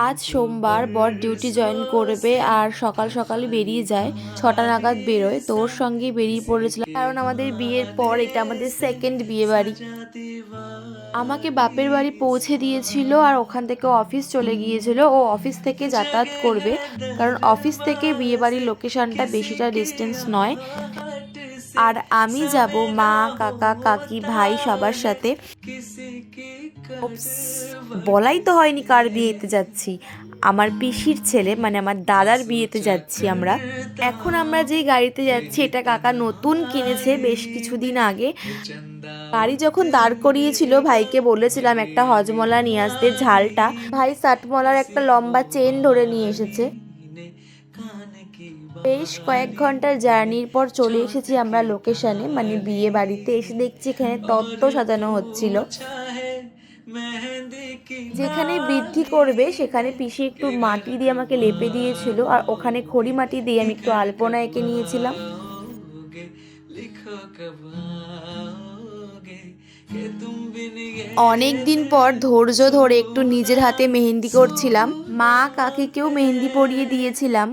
আজ সোমবার বর ডিউটি জয়েন করবে আর সকাল সকালে বেরিয়ে যায়, 6টা নাগাদ বেরোয়। তো ওর সঙ্গেই বেরিয়ে পড়েছিলাম, কারণ আমাদের বিয়ের পর এটা আমাদের সেকেন্ড বিয়ে বাড়ি। আমাকে বাপের বাড়ি পৌঁছে দিয়েছিল আর ওখান থেকে অফিস চলে গিয়েছিল। ও অফিস থেকে যাতায়াত করবে, কারণ অফিস থেকে বিয়ে বাড়ির লোকেশনটা বেশিটা ডিস্টেন্স নয়। আর আমি যাব মা, কাকা, কাকি, ভাই সবার সাথে। ওপস, বলাই তো হয়নি কার বিয়েতে যাচ্ছি। আমার পিসির ছেলে মানে আমার দাদার বিয়েতে যাচ্ছি আমরা। এখন আমরা যে গাড়িতে যাচ্ছি এটা কাকা নতুন কিনেছে বেশ কিছুদিন আগে। গাড়ি যখন দাঁড় করিয়েছিল ভাইকে বলেছিলাম একটা হজমলা নিয়ে আসতে, ঝালটা। ভাই ষাটমলার একটা লম্বা চেন ধরে নিয়ে এসেছে। বেশ কয়েক ঘন্টার জার্নির পর চলে এসেছি আমরা লোকেশনে, মানে বিয়ে বাড়িতে। এসে দেখছি এখানে তত্ত্ব সাজানো হচ্ছিল। যেখানে বৃদ্ধি করবে সেখানে পিসি একটু মাটি দিয়ে আমাকে লেপে দিয়েছিল, আর ওখানে খড়ি মাটি দিয়ে আমি একটু আলপনা এঁকে নিয়েছিলাম। অনেক দিন পর ধৈর্য ধরে একটু নিজের হাতে মেহেন্দি করছিলাম। মা কাকিকেও মেহেন্দি পরিয়ে দিয়েছিলাম।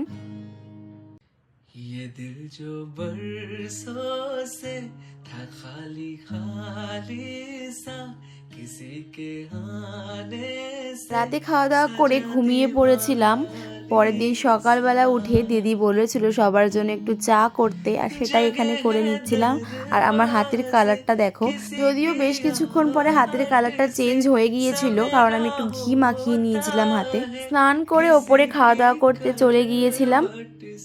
ये दिल जो बरसों से था खाली खाली सा किसी के आने से। রাতে খাওয়া দাওয়া করে ঘুমিয়ে পড়েছিলাম। পরের দিন সকালবেলা উঠে দিদি বলেছিল সবার জন্য একটু চা করতে, আর সেটাই এখানে করে নিচ্ছিলাম। আর আমার হাতের কালারটা দেখো, যদিও বেশ কিছুক্ষণ পরে হাতের কালারটা চেঞ্জ হয়ে গিয়েছিল, কারণ আমি একটু ঘি মাখিয়ে নিয়েছিলাম হাতে। স্নান করে ওপরে খাওয়া দাওয়া করতে চলে গিয়েছিলাম।